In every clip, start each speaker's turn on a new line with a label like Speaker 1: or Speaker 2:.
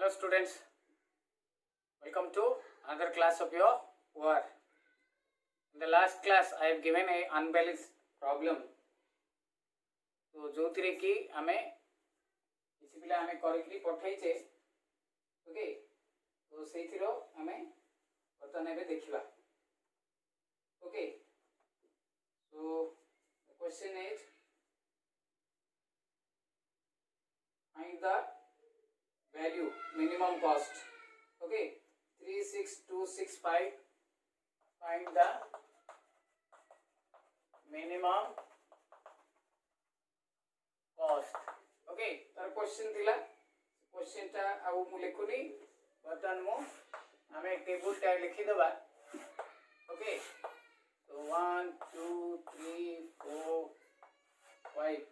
Speaker 1: Hello students, welcome to another class of your work. In the last class I have given a unbalanced problem. तो जो थी कि आमे किसी पिला आमे करिकरी पठाइछे ओके तो सेथिरो आमे बर्तन एबे देखिबा okay so the question is find the value minimum cost okay 36265 find the minimum cost okay तार क्वेश्चन थिला क्वेश्चन टा आउ मु लिखुनी बर्तन मु हमें टेबल टा लिखि दबा ओके so 1 2 3 4 5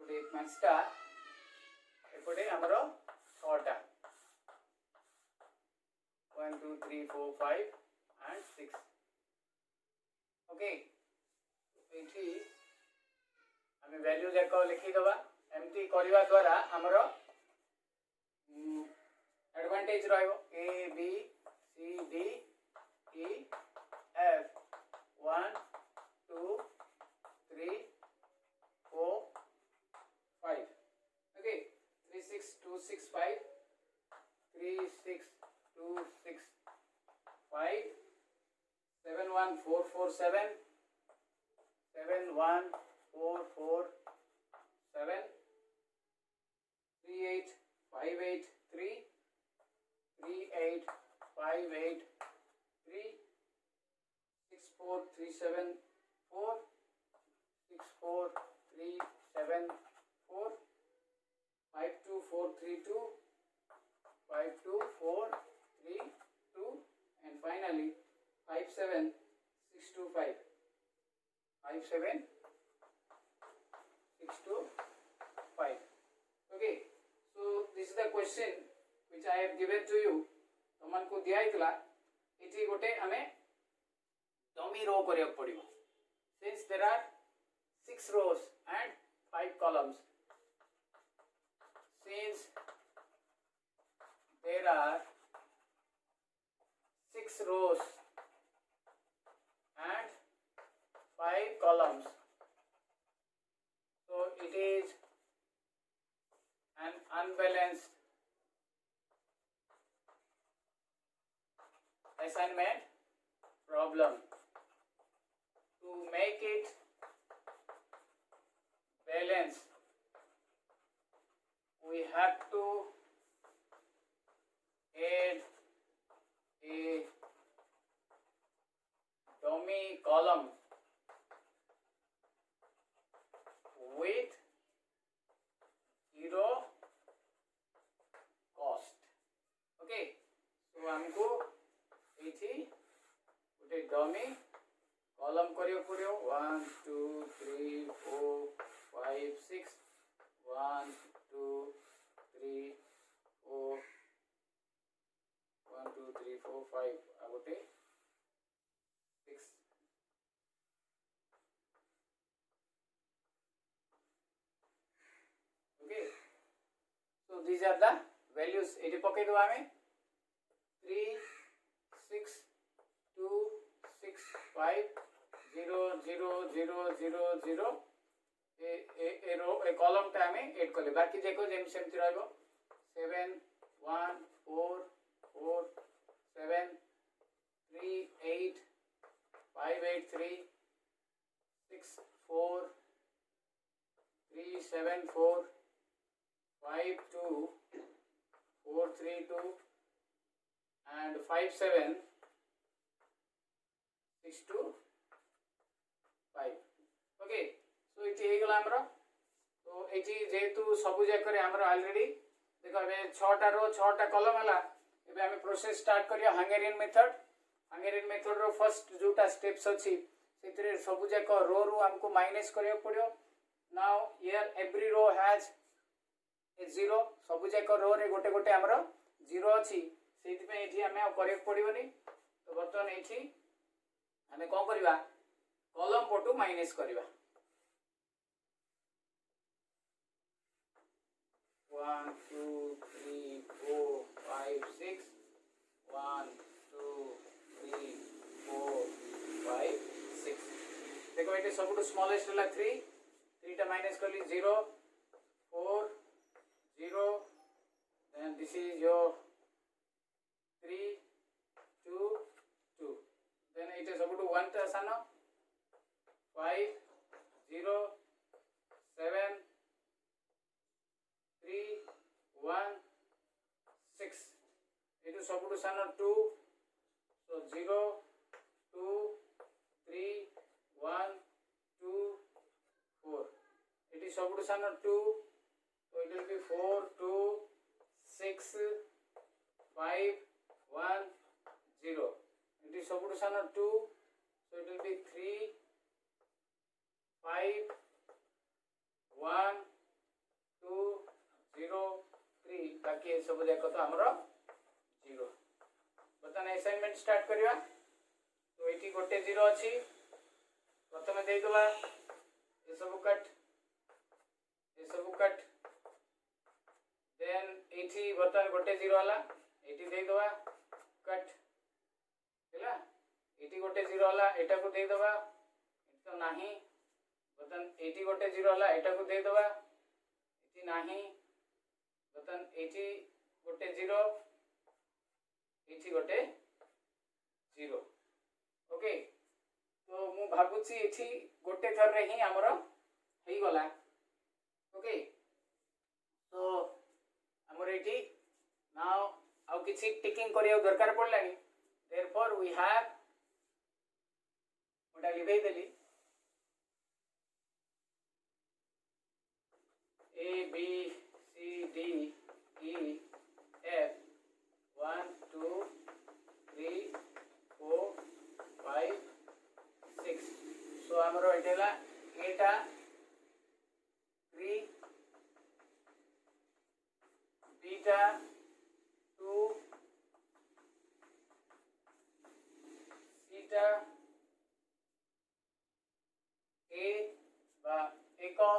Speaker 1: पुडे पांचटा एपटे हमरो 6टा 1 2 3 4 5 and 6 ओके एठी हमें वैल्यू जाक लिखि दबा एमटी करबा द्वारा हमरो एडवांटेज रहइबो A B C D E F 1 2 3 4 5 okay 36265 36265 71447 71447 38583 38583 64374 64374 52432 52432 and finally 57625 57625 okay so this is the question which I have given to you तमन को दिया इतला इठी गोटे हमें डमी रो करिया पड़िबो since there are 6 rows and 5 columns since there are 6 rows and 5 columns so it is an unbalanced assignment problem to make it balanced we have to add a dummy column with 0 cost okay so हमको एठी गोटे dummy column करियो पड़ियो 1 2 3 4 5 6 1 2 3 4 1 2 3 4 5 आ गोटे 6 okay so these are the values एठी पके दो हमें 3 6 2 6 5 0 0 0 0 0 ए रो ए कॉलम टा हमें ऐड करले बाकी देखो जेम सेमति रहबो 7 1 4 4 7 3 8 5 8 3 6 4 3 7 4 5 2 4 3 2 and 5 7 6 2 5 okay so इति हे गला हमरो तो एति जेतु सबु जाकरे हमरो ऑलरेडी देखो बे 6 टा रो 6 टा कॉलम हला एबे हम प्रोसेस स्टार्ट करिया हंगेरियन मेथड रो फर्स्ट जोटा स्टेप्स अछि सेतरे सबु जाक रो रो हमको माइनस करिया पड़ियो now here every row has a 0 सबु जाक रो रे गोटे गोटे हमरो 0 अछि सेति पे एठी हमें करेक्ट पड़ियोनी तो बर्तन एठी हमें कोन करबा कॉलम पटू माइनस करबा 1 2 3 5 6 1 2 3 4 5 6 देखो ये सब स्मॉलेस्ट है 3 3 टा माइनस कर ली 0 4 0 then this is your 3 2 2 then it is सब 1 टा सान 5 0 7 3 1 6 ये सब सान 2 so 0 2 3 1 2 4 ये सब सान 2 so it will be 4 2 6 5 1 0 it is सब सान 2 so it will be 3 5 1 2 0 3 बाकी ये सब देखो तो हमरो 0 बतन असाइनमेंट स्टार्ट करिवा तो एठी गोटे 0 अछि प्रथमे दे दवा ये सब कट देन एठी बतन गोटे 0 हला एठी दे दवा कट हैला एठी गोटे 0 हला एटा को दे दवा तो नाही बतन एठी गोटे 0 हला एटा को दे दवा एठी नाही बतन एठी गोटे 0 एठी गोटे 0 ओके तो मु भाबुची एठी गोटे थर रे ही हमरो हेई गला ओके तो हमर एठी नाउ आउ किछि टिकिंग करियो दरकार पड़लानी देयरफॉर वी हैव ओटा लिखै देली A B C D E F 1 2 3 4 5 6 so हमरो एटेला एटा 3 बीटा 2 सीटा ए बा एको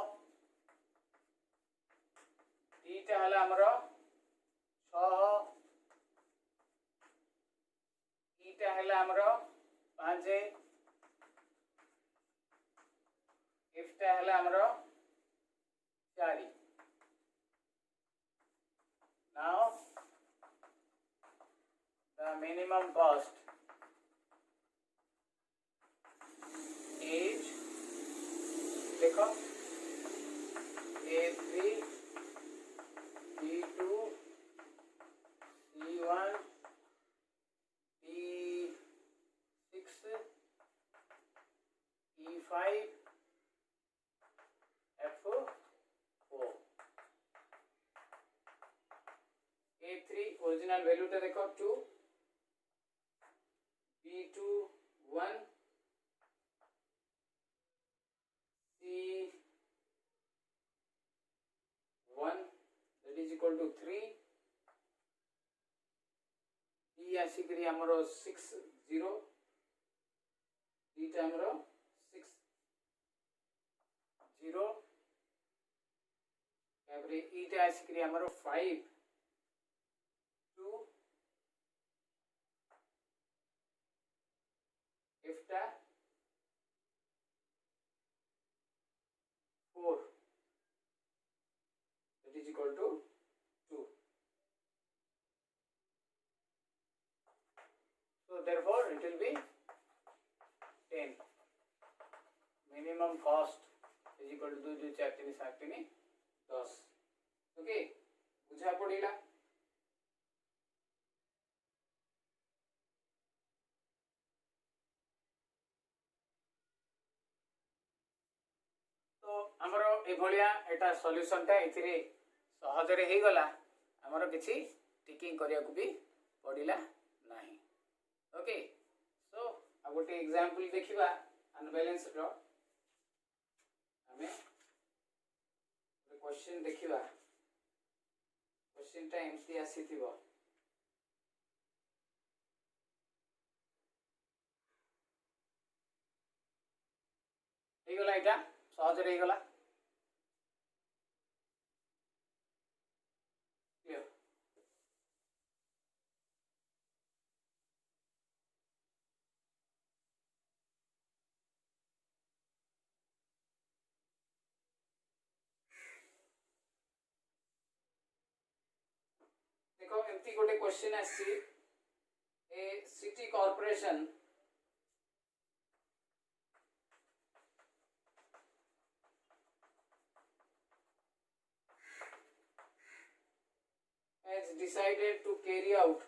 Speaker 1: ईटा हला हमरो 6 ईटा हला हमरो 5 इफटा हला हमरो 4 now the minimum cost is देखो A3 B2 C1 B6 E5 F4 A3 original value टा देखो 2 B2 1 C1 that is equal to 3 E आसिकरी हमरो 6 0 D टा हमरो 6 0 तापरे E टा आसिकरी हमरो 5 2 F टा 4 that is equal to 2 so therefore it will be 10 minimum cost is equal to 2 2 4 3 7 3 10 okay बुझा पड़िला तो हमरो ए भलिया एटा सॉल्यूशन टा इथिरे सहज रे हे गला हमरो किछि टिकिंग करिया को भी पड़िला नाही ओके सो आ गोटे एग्जांपल देखिबा अनबैलेंस रो हमें क्वेश्चन देखिबा क्वेश्चन टा एमती आसीथिबो हे गला एटा सहज रे हे गला देखो एमती गोटे क्वेश्चन आसी a city corporation has decided to carry out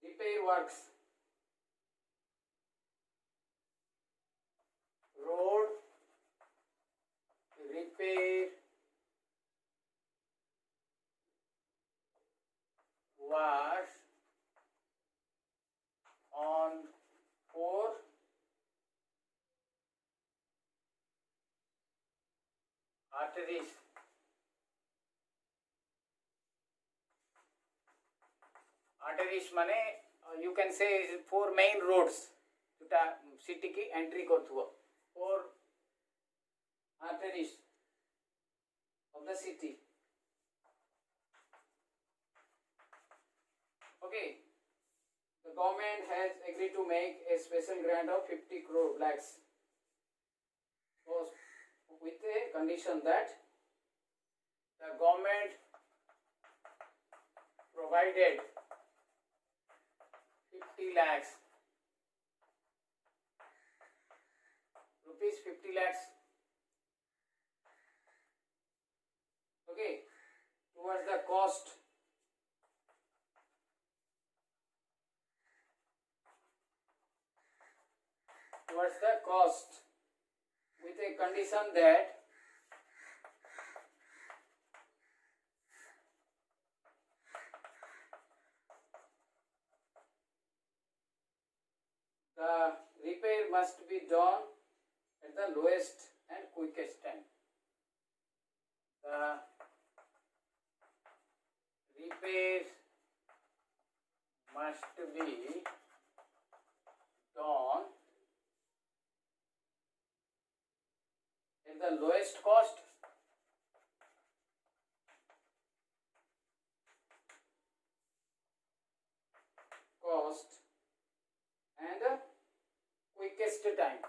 Speaker 1: repair works, road repair works on 4 arteries. Arteries माने you can say 4 main roads जोटा सिटी की entry करथुव 4 arteries of the city. Okay, the government has agreed to make a special grant of 50 crore lakhs, so with a condition that the government provided 50 lakhs rupees 50 lakhs, okay, towards the cost with a condition that the repair must be done at the lowest and quickest time. The repair must be done at the lowest cost and the quickest time.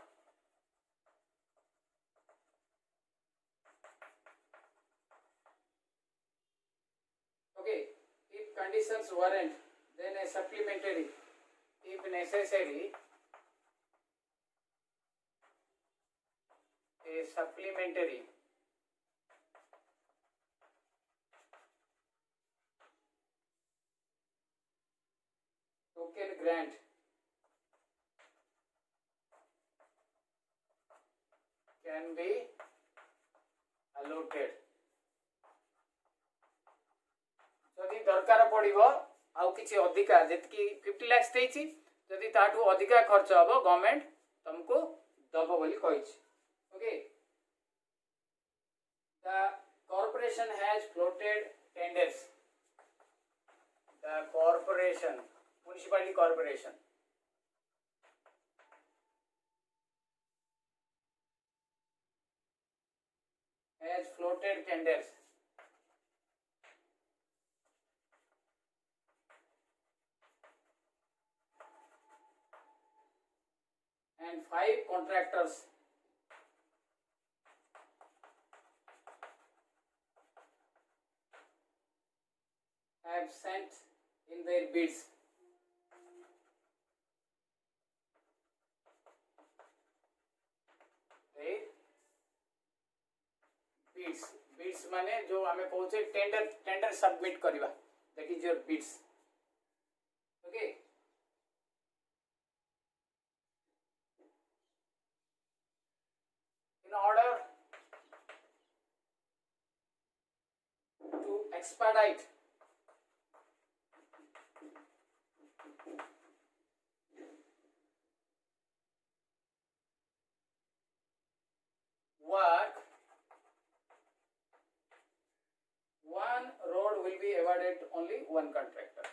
Speaker 1: Okay, if conditions warrant, then a supplementary, if necessary, a supplementary token grant can be allotted. जदि दरकार पड़िबो आउ किछि अधिका जेतकी 50 लाख देछि जदि ताठू अधिका खर्च हबो गवर्नमेंट तुमको दबो बोली कहिछि. Okay, the corporation has floated tenders. The corporation, municipality corporation, has floated tenders and 5 contractors have sent in their bids. Bids माने जो हमें कहूचे टेंडर सबमिट करवा, that is your bids. Okay, in order to expedite work, one road will be awarded to only one contractor.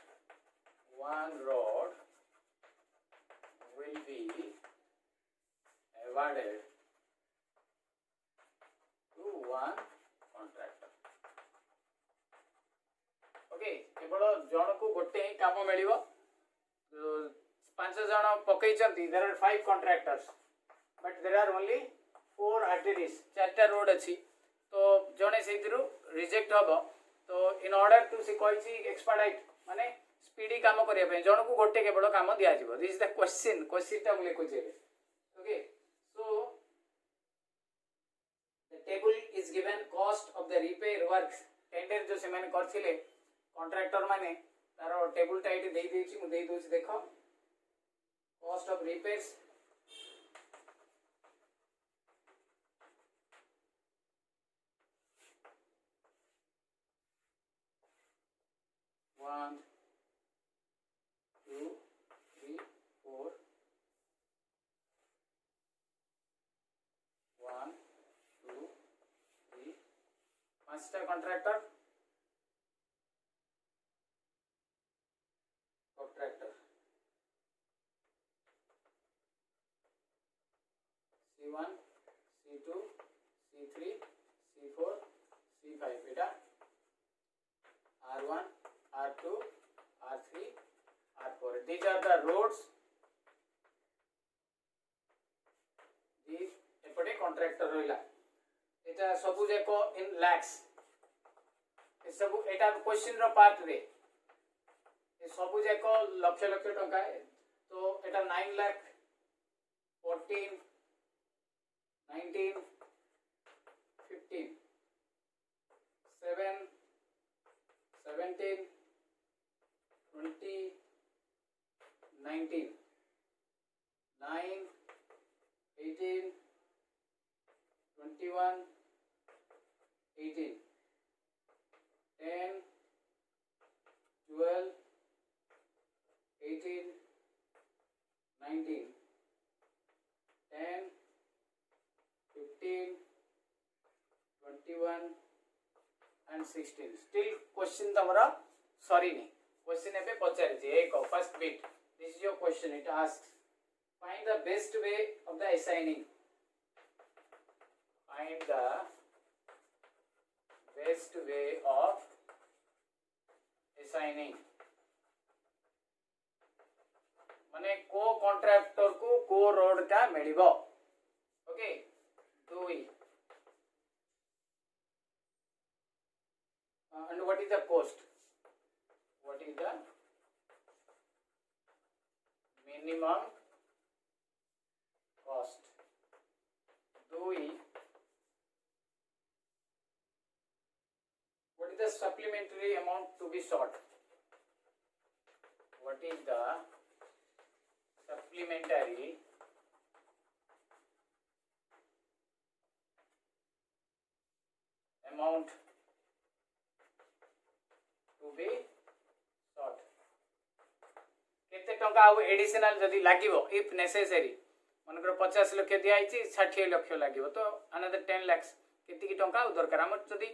Speaker 1: One road will be awarded to one contractor. Okay केवल जन को गोटे ही काम मिल 5 जन पकई there are 5 contractors but there are only 4 arteries 4टा रोड अच्छी तो जड़े से रिजेक्ट हम तो इन ऑर्डर टू सी कही एक्सपर्टाइट माने स्पीडी काम करने जन को गोटे केवल काम दि जाव this is the question question मुझे लिखुचे okay so the table is given cost of the repair works tender जो से मैंने करथिले कॉन्ट्रैक्टर माने तार टेबल टा एटी देई देछि मु देई दोछि देखो कॉस्ट ऑफ रिपेयर्स वन 2 3 4 1 2 3 5टा contractor C1 C2 C3 C4 C5 Etah R1 R2 R3 R4 these are the roads these एपटे कॉन्ट्रैक्टर रहिला एटा सबु जेको इन लैक्स ए सबु एटा क्वेश्चन रो पार्ट रे ए सबु जेको लक्ष लक्ष टका तो एटा 9 lakh 14 19 15 7 17 20 19 9 18 21 18 10 12 18 19 10 15 21 and 16 still question तमरा sorry नहीं question एबे पचारि जे एक first bit this is your question it asks find the best way of the assigning find the best way of assigning माने को कॉन्ट्रैक्टर को रोड टा मिलिबो okay do we and what is the cost what is the minimum cost do we what is the supplementary amount to be sought what is the supplementary amount to be sought केते टंका आ additional जदी लागिवो if necessary मनकर 50 lakh दिया आइछि 60 लाख लागिवो तो another 10 lakh केते की टंका दरकार हम जदी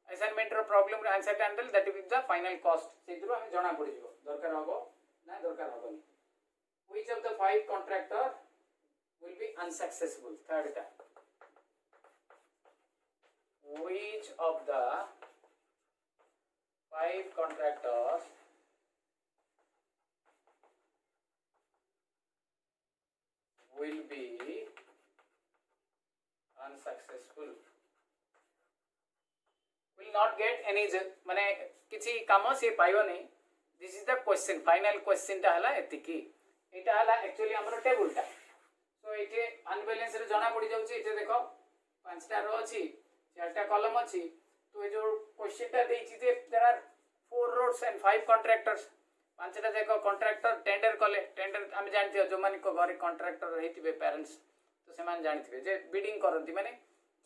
Speaker 1: असाइनमेंट रो प्रॉब्लम रे answer handle that is the final cost सेदरो हम जणा पड़ी जिवो दरकार हबो ना दरकार हबो which of the 5 contractor will be unsuccessful third टा which of the 5 contractors will be unsuccessful will not get any माने किसी काम से पाइबो नहीं this is the question final question टा हला एतिकी एटा हला एक्चुअली हमर टेबल टा सो एटे अनबैलेंस रे जणा पड़ी जाउची एटे देखो 5टा रो अछि 4टा कॉलम अछि तो ए जो क्वेश्चन टा देछि जे there are 4 roads and 5 contractors 5टा देखो कॉन्ट्रैक्टर टेंडर कले टेंडर हम जानथि जो माने को घरे कॉन्ट्रैक्टर रहिथिबे पेरेंट्स तो से मान जानथिबे जे बिडिंग करंती माने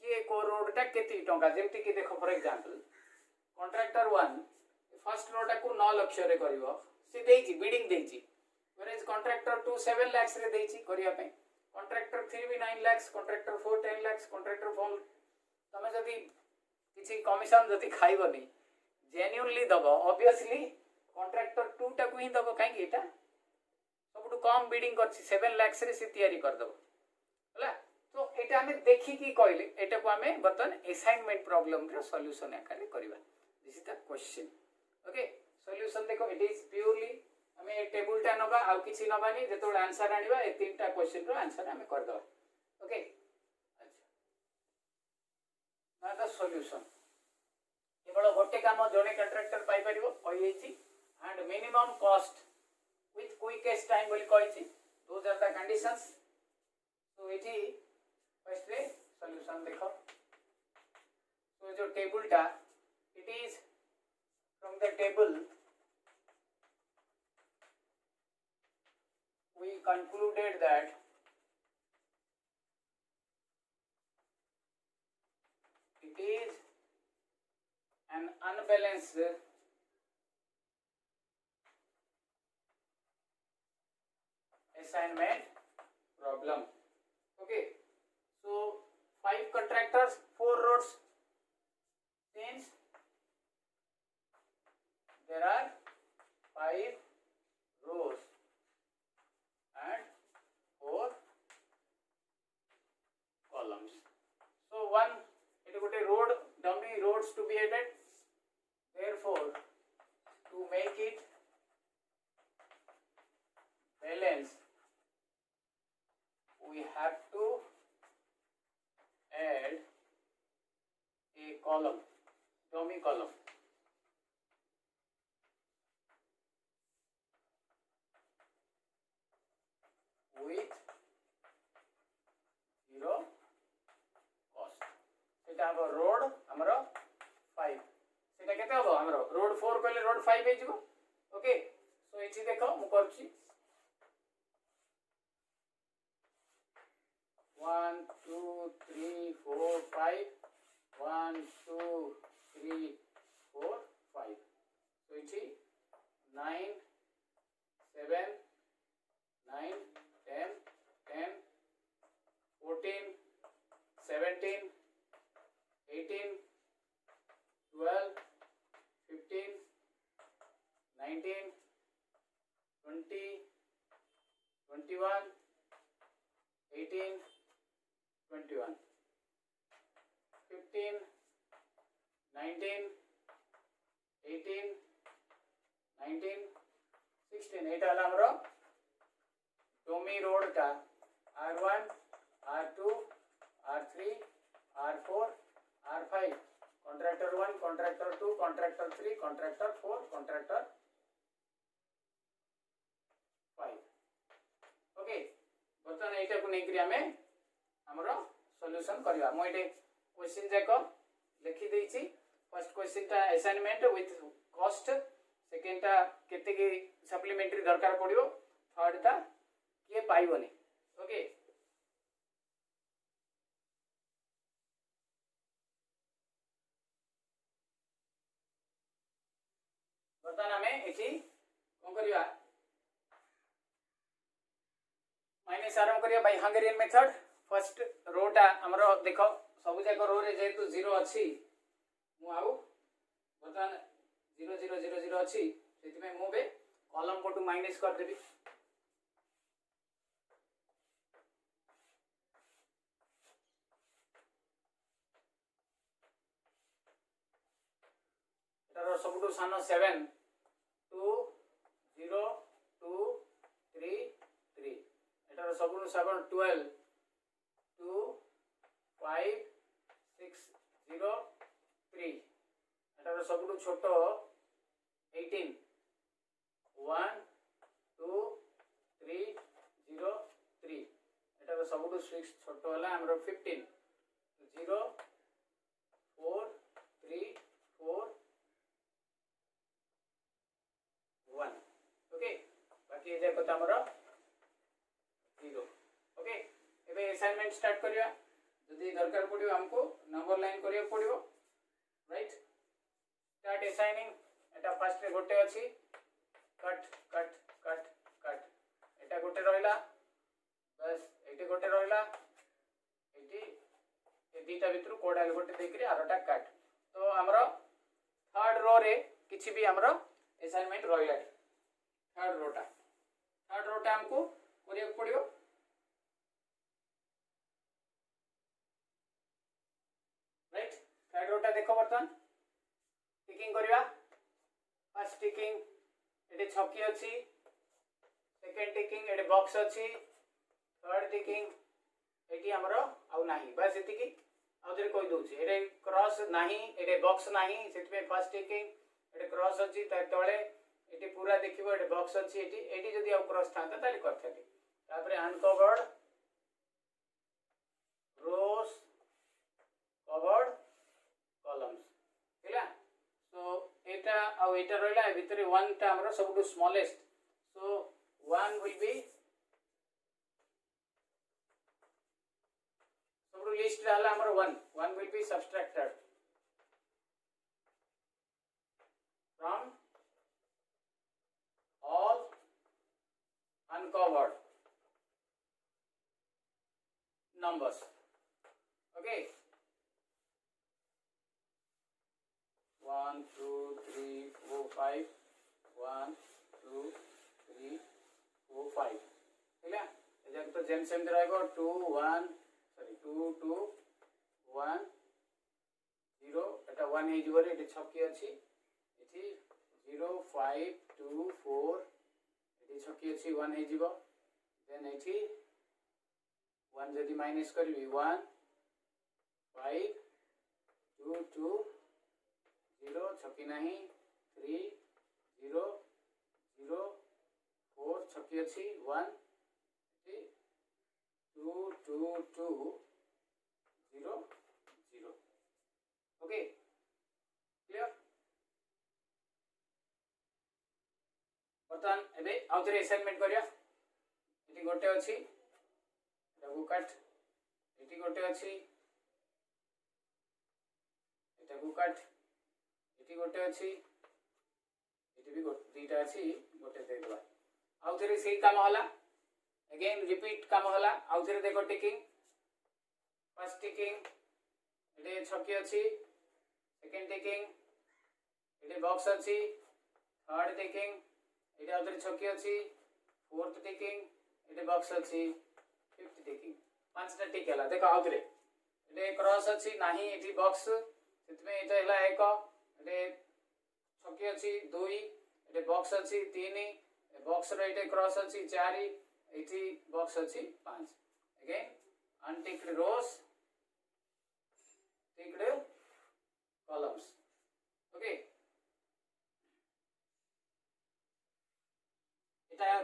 Speaker 1: कि को रोड टा केति टंका जेमति कि देखो for example contractor 1 first road को 9 लाख रे करिवो से देछि बिडिंग देछि व्हेरेज कॉन्ट्रैक्टर 2 7 लाख रे देछि करिया पे कॉन्ट्रैक्टर 3 भी 9 लाख कॉन्ट्रैक्टर 4 10 लाख कॉन्ट्रैक्टर 4 तमे जदी किछि कमिशन जदी खाइबो नहीं जेन्युइनली दबो ऑब्वियसली कॉन्ट्रैक्टर 2 टा को ही दबो काहे कि एटा सबटु कम बिडिंग करछि 7 लाख रे से तयारी कर दबो हला तो एटा हमें देखि कि कहले एटा को हमें बर्तन असाइनमेंट प्रॉब्लम रे सॉल्यूशन आकार करबा this is the question okay solution देखो इट इज प्योरली हमें ए टेबल टा नबा आउ किछि नबानी जेतो आंसर आनिबा ए तीनटा क्वेश्चन रो आंसर हमें कर दो ओके अच्छा ना द सॉल्यूशन केवल गोटे काम जने कंट्राक्टर पाई परिबो कहि हेछि and minimum cost with quickest time बोली कहिछि दोज आर द कंडीशंस तो इठी फर्स्ट रे सॉल्यूशन देखो तो जो टेबल टा it is from the table we concluded that it is an unbalanced assignment problem. Okay, so 5 contractors, 4 roads. Since there are 5 rows and 4 columns. So one it got a road dummy roads to be added. Therefore, to make it balanced, we have to add a column, dummy column. With 0 cost. सेटा हम road हमरो 5 सेटा केते हबो हमरो road 4 कहले road 5 हे जिवो okay so Aichi देखो मु करछि 1 2 3 4 5 1 2 3 4 5 so एची 9 7 9 10 10 14 17 18 12 15 19 20 21 18 21 15 19 18 19 16 एटा हला हमरो डोमी रोड का R1 R2 R3 R4 R5 contractor 1 contractor 2 contractor 3 contractor 4 contractor 5 okay बर्तमान एटा को नेकरी हमें हमरो सॉल्यूशन करबा मो एटे क्वेश्चन जाको लिखि देछि फर्स्ट क्वेश्चन ता असाइनमेंट विथ कॉस्ट सेकंड ता केते के सप्लीमेंटरी दरकार पड़ियो थर्ड ता ये पाइबनी ओके बर्तमान हमें एठी कोन करिया माइनस आरंभ करिया बाय हंगेरियन मेथड फर्स्ट रोटा हमरो देखो सब जाक रो रे जेतु 0 अछि मु आउ बर्तमान 0 0 0 0 अछि सेति में मु बे कॉलम को टू माइनस कर देबी सबुठु सान 7 2 0 2 3 3 एटार सबुठु 7 12 2 5 6 0 3 एटार सबुठु छोटो 18 1 2 3 0 3 एटार सबुठु 6 छोटो हला हमरो 15 0 4 3 4 1 ओके बाकी ए देखो हमरो 0 ओके एबे असाइनमेंट स्टार्ट करिया जदी दरकार पड़ियो हमको नंबर लाइन करिया पड़ियो राइट स्टार्ट असाइनिंग एटा फर्स्ट रे गोटे अछि कट कट कट कट एटा गोटे रहला बस एटे गोटे रहला एटी ए दीटा भितरु कोडाल गोटे देखरि आरोटा कट तो हमरो थर्ड रो रे किछि भी हमरो असाइनमेंट रहला थर्ड रोटा हमको करिया पड़ियो राइट थर्ड रोटा देखो बर्तन टिकिंग करिया फर्स्ट टिकिंग ये छकी अच्छी सेकेंड टिकिंग ये बॉक्स अच्छी थर्ड टिकिंग ये आमर आउ नाही बस ये आउे कही दूसरी ये क्रॉस नाही ये बॉक्स नाही से फर्स्ट टिकिंग ये क्रॉस अच्छी तले ये पूरा देखिए ये बॉक्स अच्छी ये जदि आउ क्रॉस था कर अनकवर्ड रोज कवर्ड कॉलम्स है सो एटा आउ एटा रहला भितर वन टा हमर सबटू smallest so one will be सबटू लिस्ट रहला हमर one will be subtracted from all uncovered numbers. Okay, 1 2 3 4 5 1 2 3 4 5 ठीक है ये तो जेम सेम रहेगा 2 1 सॉरी 2 2 1 0 एटा 1 हे जिवरे एटा छकी अछि एठी 0 5 2 4 ये छकी अच्छी 1 हे जीवो देन एठी 1 जदि माइनस करबी 1 5 2 2 0 छकी नहीं 3 0 0 4 छकी अच्छी 1 एठी 2 2 2 0 0 ओके क्लियर बर्तमान एबे आउथरे असाइनमेंट करिया एटी गोटे अछि एटा को काट एटी गोटे अछि एटा को काट एटी गोटे अछि एटी भी दीटा अछि गोटे दे देबा आउथरे सेही काम होला अगेन रिपीट काम होला आउथरे देखो टिकिंग फर्स्ट टिकिंग एटे छकी अछि सेकंड टिकिंग एटे बॉक्स अछि थर्ड टिकिंग ये आउे छकी अच्छी फोर्थ टिकिंग ये बॉक्स अच्छी फिफ्थ टिकिंग पांचटा टिक है देख आउे ये क्रॉस अच्छी नाही ये बॉक्स से यहाँ एक ये छकी अच्छी 2 ये बॉक्स अच्छी 3 बॉक्स रे क्रॉस अच्छी 4 ये बॉक्स अच्छी 5 अगेन अनटिक्ड रोज टिक्ड कॉलम्स ओके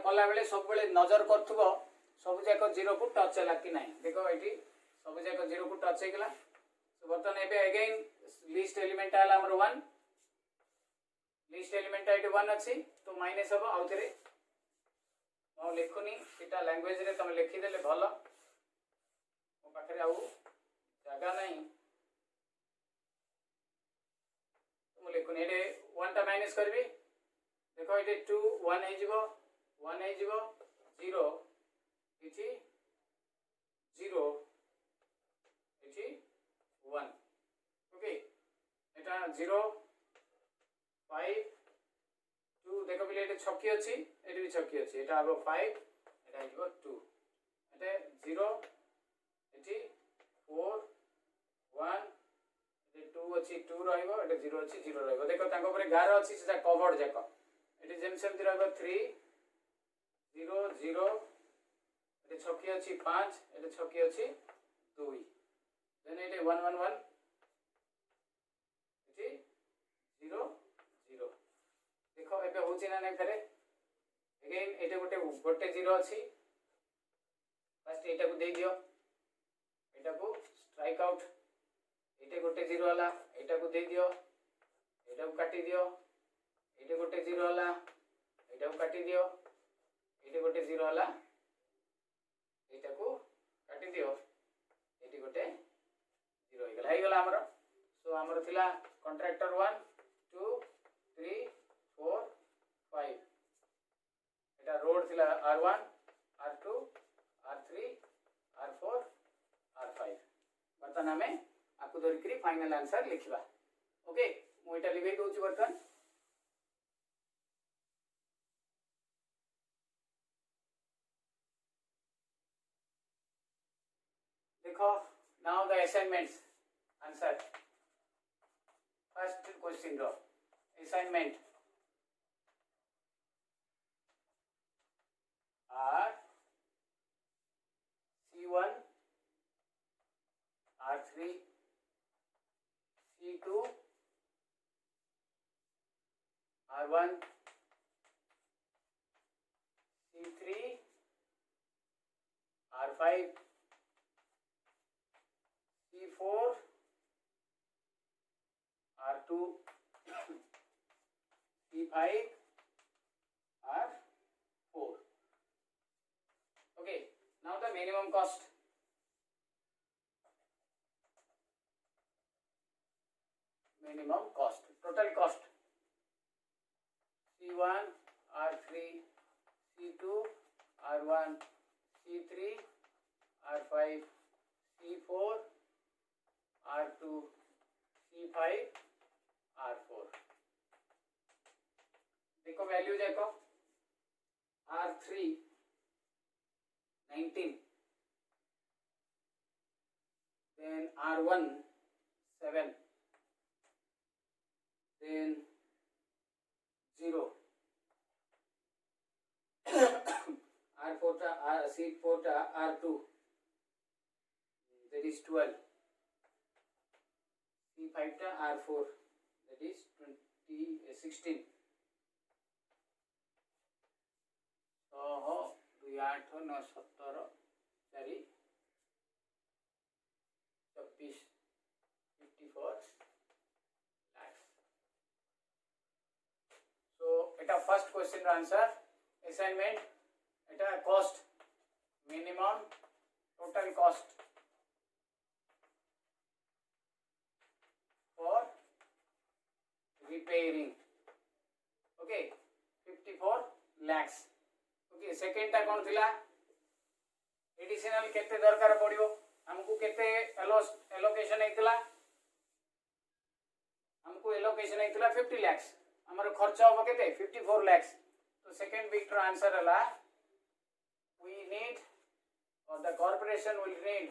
Speaker 1: कला बेले सब बेले नजर करथुबो सब जाक जीरो को टच है कि नहीं देखो ये सब जाक जीरो को टच होगा सो बर्तमान एबे अगेन लिस्ट एलिमेंट आला हमर 1 लिस्ट एलिमेंट आइट 1 अछि तो माइनस हो आउ थरे मो लिखुनी सेटा लैंग्वेज रे तुम लिखि देले भलो मो पाखरे आउ जगह नहीं तो मो लिखुनी एडे 1 टा माइनस करबी देखो ये 2 1 हे जिवो 1 हे जिवो 0 इथि 0 इथि 1 ओके एटा 0 5 2 देखो बिले एटा छकी अछि एटा भी छकी अछि एटा आबो 5 एटा आइबो 2 एटा 0 इथि 4 1 एटा 2 अछि 2 रहइबो एटा 0 अछि 0 रहइबो देखो तांको ऊपर 11 अछि सेटा कवर्ड जाको एटा जेम सेम रहइबो 3 0 0 एटा छकी अछि 5 एटा छकी अछि 2 देन एटा 1 1 1 एटी 0 0 देखो एबे होची ना नै फेरे अगेन एटा गोटे 0 अछि फर्स्ट एटा को दे दियो एटा को स्ट्राइक आउट एटा गोटे 0 हला एटा को दे दियो एटा को काटी दियो एटा गोटे 0 हला एटा को काटी दियो एटा गोटे 0 हला एटा को काटी दियो एटी गोटे 0 हो गला हमर सो हमर थिला कॉन्ट्रैक्टर 1 2 3 4 5 एटा रोड थिला R1 R2 R3 R4 R5 बर्तन हमें आपको धरिकरी फाइनल आंसर लिखिबा ओके मु एटा लिखै दोछि बर्तन देखो now the assignments answer first question row assignment R3 C2 R1 C3 R5 C4 R2 C5 R4. Okay, now the minimum cost. Minimum cost, total cost. C1 R3 C2 R1 C3 R5 C4 R2 C5 R4. देखो value देखो R3 19, then R1 7, then 0, R4 टा C4 टा R2 that is 12, C5 टा R4 that is 16. Oh, 2 8 9 17 4 24 54 lakhs. So এটা first question answer. Assignment এটা cost, minimum total cost for repairing. Okay, 54 lakhs. Okay, second टा कौन थिला? Additional केते दरकार पड़ियो हमको केते एलोकेशन हेतिला हमको एलोकेशन हेतिला 50 lakhs हमर खर्च हो केते 54 lakhs. तो सेकंड बिट रो आंसर हला we need or the corporation will need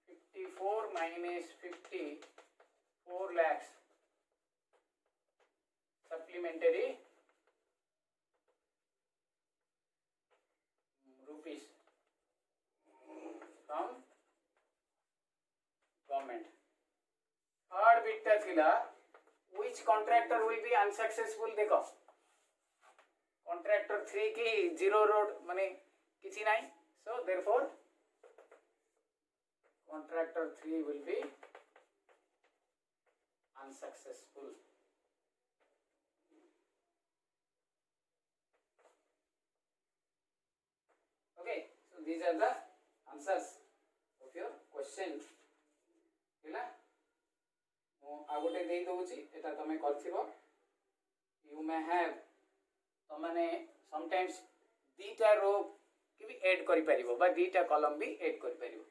Speaker 1: 54 minus 50 4 lakhs supplementary rupees from government. Third bit ta thila which contractor will be unsuccessful. देखो contractor 3 की 0 road माने किसी नहीं, so therefore contractor 3 will be unsuccessful. Okay, so these are the answers of your question. ହେଲା ମୁଁ ଆଉ ଗୋଟେ ଦେଇ ଦଉଛି ଏଟା ତମେ କରିଥିବ. you may have ତମାନେ sometimes ଦିଟା रो କି ବି ऐड କରି परिबो बा दिटा कॉलम भी ऐड କରି परिबो.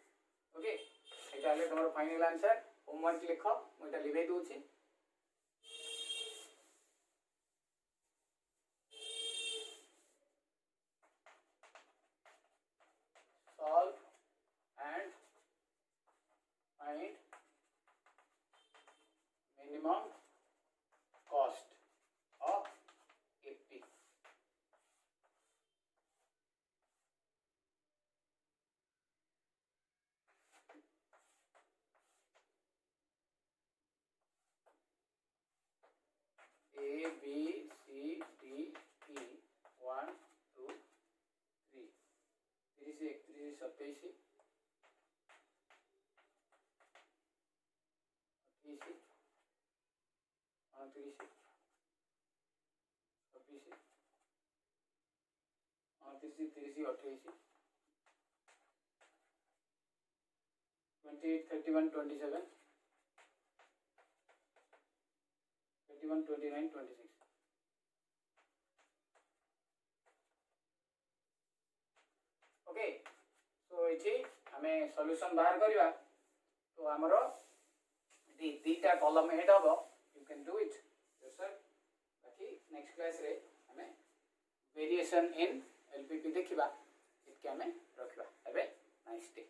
Speaker 1: ओके, एटा हेले तमरो फाइनल आंसर. होमवर्क लिखो मु एटा लिखै दउछि. solve and find minimum cost of AP. A, B, C, D, E 1 2 3 30 31 27 28 29 26 29 30 28 28 31 27 31 29 26. Okay, सो एठी हमें सॉल्यूशन बाहर करबा. तो हमरो दीटा कॉलम हेड हबो. You can do it yourself. बाकी नेक्स्ट क्लास रे हमें वेरिएशन इन एलपीपी देखिबा. इतके हमें रखबा. Have a nice day.